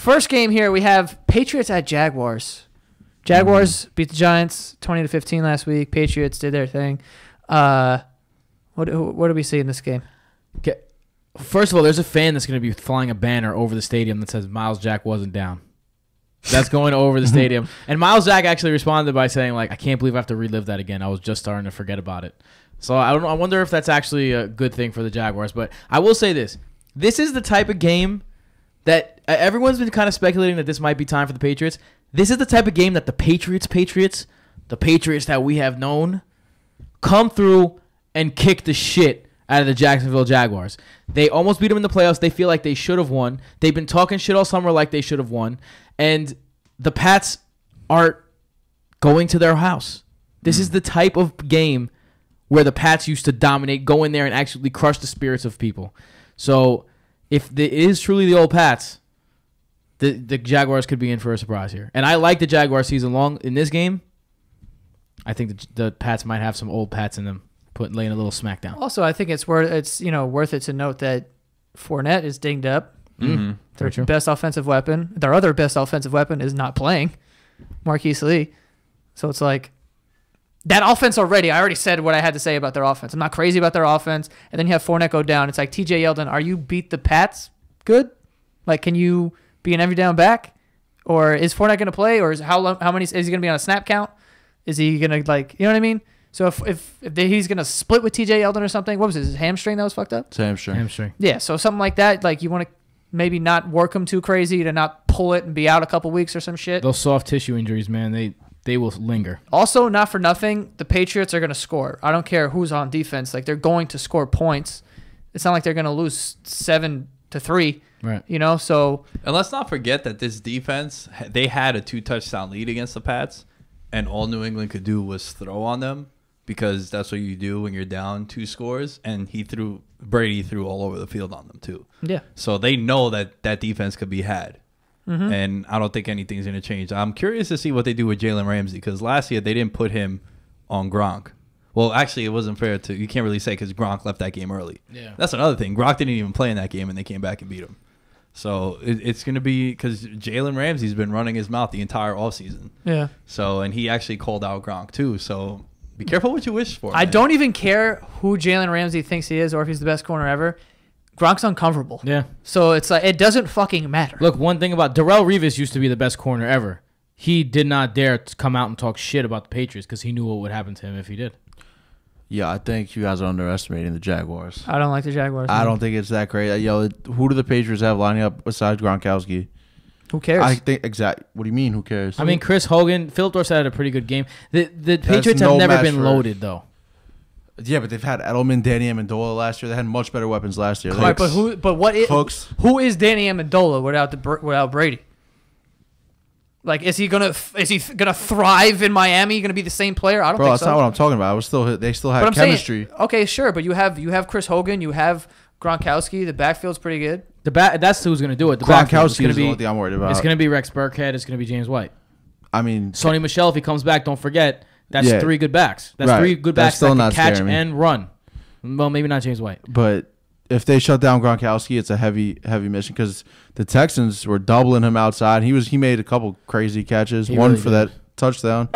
first game here, we have Patriots at Jaguars. Jaguars beat the Giants 20-15 last week. Patriots did their thing. What do we see in this game? Okay. First of all, there's a fan that's going to be flying a banner over the stadium that says Miles Jack wasn't down. That's going over the stadium. And Miles Jack actually responded by saying, like, I can't believe I have to relive that again. I was just starting to forget about it. So I don't know. I wonder if that's actually a good thing for the Jaguars. But I will say this. This is the type of game that everyone's been kind of speculating that this might be time for the Patriots. This is the type of game that the Patriots, the Patriots that we have known, come through and kick the shit out of the Jacksonville Jaguars. They almost beat them in the playoffs. They feel like they should have won. They've been talking shit all summer like they should have won. And the Pats are going to their house. This is the type of game where the Pats used to dominate, go in there and actually crush the spirits of people. So if it is truly the old Pats, the Jaguars could be in for a surprise here. And I like the Jaguars season long. In this game, I think the Pats might have some old Pats in them, laying a little smackdown. Also, I think it's worth it to note that Fournette is dinged up. Their best offensive weapon. Their other best offensive weapon is not playing, Marquise Lee. So it's like that offense already. I already said what I had to say about their offense. I'm not crazy about their offense. And then you have Fournette go down. It's like, TJ Yeldon, are you beat the Pats good? Like, can you be an every down back? Or is Fournette going to play? Or is how many is he going to be on a snap count? Is he going to, like, you know what I mean? So if he's going to split with TJ Yeldon or something, what was his hamstring that was fucked up? It's hamstring. Yeah, so something like that, like you want to maybe not work him too crazy to not pull it and be out a couple weeks or some shit. Those soft tissue injuries, man, they will linger. Also, not for nothing, the Patriots are going to score. I don't care who's on defense. Like, they're going to score points. It's not like they're going to lose 7-3. Right. You know, so. And let's not forget that this defense, they had a 2-touchdown lead against the Pats, and all New England could do was throw on them because that's what you do when you're down 2 scores. And Brady threw all over the field on them too. Yeah. So they know that defense could be had. And I don't think anything's going to change. I'm curious to see what they do with Jalen Ramsey because last year they didn't put him on Gronk. Well, actually, it wasn't fair to – you can't really say because Gronk left that game early. Yeah. That's another thing. Gronk didn't even play in that game, and they came back and beat him. So it's going to be – because Jalen Ramsey's been running his mouth the entire offseason. Yeah. So – and he actually called out Gronk too. So be careful what you wish for. I don't even care who Jalen Ramsey thinks he is or if he's the best corner ever. Gronk's uncomfortable. Yeah. So it's like, it doesn't fucking matter. Look, one thing about Darrelle Revis used to be the best corner ever. He did not dare to come out and talk shit about the Patriots because he knew what would happen to him if he did. Yeah, I think you guys are underestimating the Jaguars. I don't like the Jaguars. I don't think it's that great. Yo, who do the Patriots have lining up besides Gronkowski? Who cares? I think exactly. What do you mean? Who cares? I mean, Chris Hogan, Philip Dorsett had a pretty good game. The Patriots have never been loaded though. Yeah, but they've had Edelman, Danny Amendola last year. They had much better weapons last year. Right, but who is Danny Amendola without Brady? Like, is he gonna thrive in Miami? Gonna be the same player? I don't think so. That's not what I'm talking about. They still have chemistry. Okay, sure, but you have Chris Hogan, you have Gronkowski. The backfield's pretty good. That's who's gonna do it. Gronkowski is the only thing I'm worried about. It's gonna be Rex Burkhead. It's gonna be James White. I mean, Sony Michel, if he comes back, don't forget. That's 3 good backs. That's 3 good backs that can catch and run. Well, maybe not James White. But if they shut down Gronkowski, it's a heavy mission because the Texans were doubling him outside. He made a couple crazy catches. One for that touchdown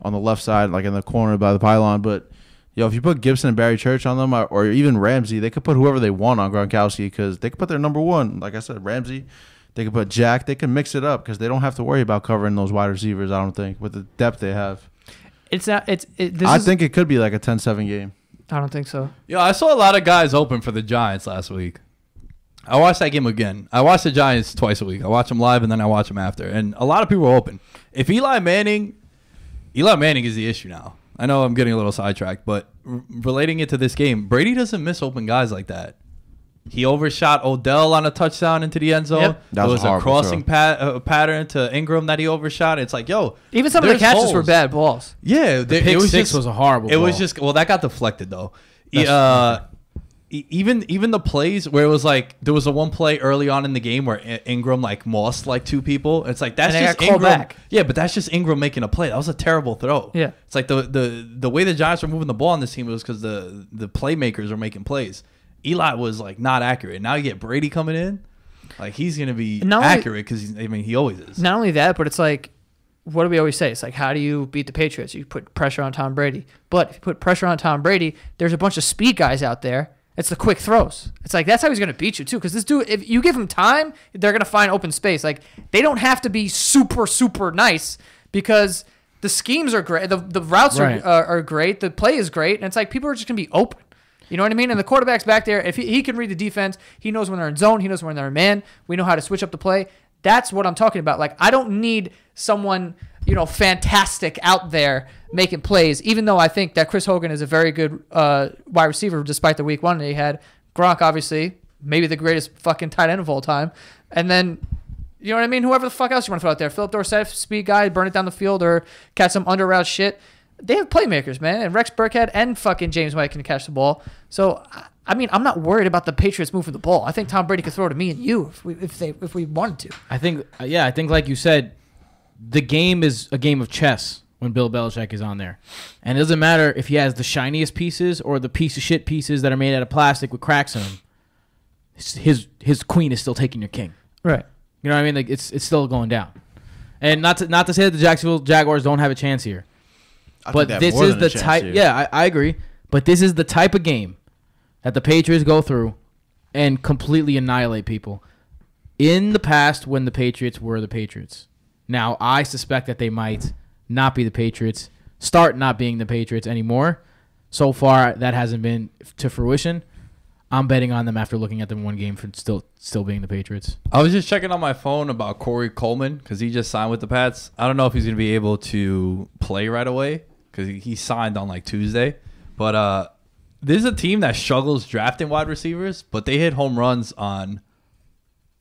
on the left side, like in the corner by the pylon. But if you put Gibson and Barry Church on them, or even Ramsey, they could put whoever they want on Gronkowski because they could put their number 1. Like I said, Ramsey. They could put Jack. They can mix it up because they don't have to worry about covering those wide receivers. I don't think with the depth they have. I think it could be like a 10-7 game. I don't think so. Yeah, I saw a lot of guys open for the Giants last week. I watched that game again. I watch the Giants twice a week. I watch them live and then I watch them after. And a lot of people are open. If Eli Manning is the issue now. I know I'm getting a little sidetracked, but relating it to this game, Brady doesn't miss open guys like that. He overshot Odell on a touchdown into the end zone. Yep. There was a crossing pattern to Ingram that he overshot. It's like, even some of the catches were bad balls. Yeah, the pick six was a horrible ball. It was just, that got deflected though. Even the plays where it was like, there was a one play early on in the game where Ingram like mossed like 2 people. It's like, that's just Ingram. Back. Yeah, but that's just Ingram making a play. That was a terrible throw. Yeah, it's like the way the Giants were moving the ball on this team was because the playmakers were making plays. Eli was like not accurate. Now you get Brady coming in. Like, he's going to be Not only- accurate because, I mean, he always is. Not only that, but it's like, what do we always say? It's like, how do you beat the Patriots? You put pressure on Tom Brady. But if you put pressure on Tom Brady, there's a bunch of speed guys out there. It's the quick throws. It's like, that's how he's going to beat you, too. Because this dude, if you give him time, they're going to find open space. Like, they don't have to be super, super nice because the schemes are great. The routes are great. The play is great. And it's like, people are just going to be open. You know what I mean? And the quarterback's back there. If he can read the defense, he knows when they're in zone. He knows when they're in man. We know how to switch up the play. That's what I'm talking about. Like, I don't need someone, fantastic out there making plays, even though I think that Chris Hogan is a very good wide receiver despite the week one that he had. Gronk, obviously, maybe the greatest fucking tight end of all time. And then, you know what I mean? Whoever the fuck else you want to throw out there. Philip Dorsett, speed guy, burn it down the field or catch some under route shit. They have playmakers, man. And Rex Burkhead and fucking James White can catch the ball. So, I mean, I'm not worried about the Patriots moving the ball. I think Tom Brady could throw to me and you if we wanted to. I think like you said, the game is a game of chess when Bill Belichick is on there. And it doesn't matter if he has the shiniest pieces or the piece of shit pieces that are made out of plastic with cracks in them. His queen is still taking your king. Right. You know what I mean? Like it's still going down. And not to say that the Jacksonville Jaguars don't have a chance here. But this is the type. Yeah, I agree. But this is the type of game that the Patriots go through and completely annihilate people. In the past, when the Patriots were the Patriots. Now, I suspect that they might not be the Patriots, start not being the Patriots anymore. So far, that hasn't been to fruition. I'm betting on them after looking at them one game for still being the Patriots. I was just checking on my phone about Corey Coleman because he just signed with the Pats. I don't know if he's going to be able to play right away because he signed on like Tuesday. But this is a team that struggles drafting wide receivers, but they hit home runs on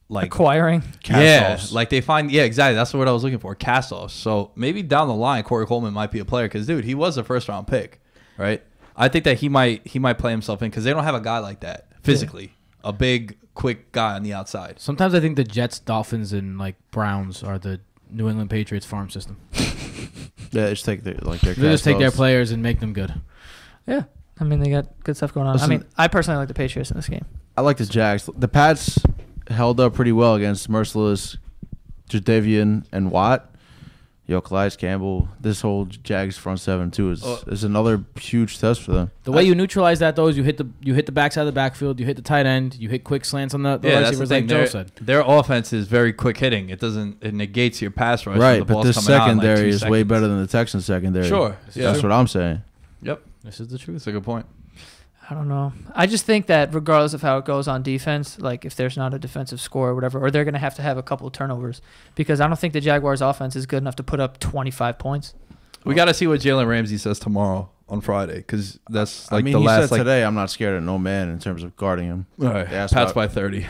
like acquiring. Cast-offs. Like they find, exactly. That's what I was looking for, cast-offs. So maybe down the line, Corey Coleman might be a player because, dude, he was a first-round pick, right? I think that he might play himself in because they don't have a guy like that physically, a big, quick guy on the outside. Sometimes I think the Jets, Dolphins, and like Browns are the New England Patriots farm system. Yeah, just take their players and make them good. Yeah, I mean they got good stuff going on. Listen, I personally like the Patriots in this game. I like the Jags. The Pats held up pretty well against merciless Jadavian and Watt. Calais Campbell, this whole Jags front seven too is another huge test for them. The way you neutralize that though is you hit the backside of the backfield, you hit the tight end, you hit quick slants on the receivers, like Joe said. Their offense is very quick hitting. It negates your pass rush. Right, but this secondary is way better than the Texans secondary. Sure, that's what I'm saying. Yep, this is the truth. That's a good point. I don't know. I just think that regardless of how it goes on defense, like if there's not a defensive score or whatever, or they're going to have a couple of turnovers because I don't think the Jaguars' offense is good enough to put up 25 points. We got to see what Jalen Ramsey says tomorrow on Friday because that's like he said today I'm not scared of no man in terms of guarding him. All right, Pats by 30.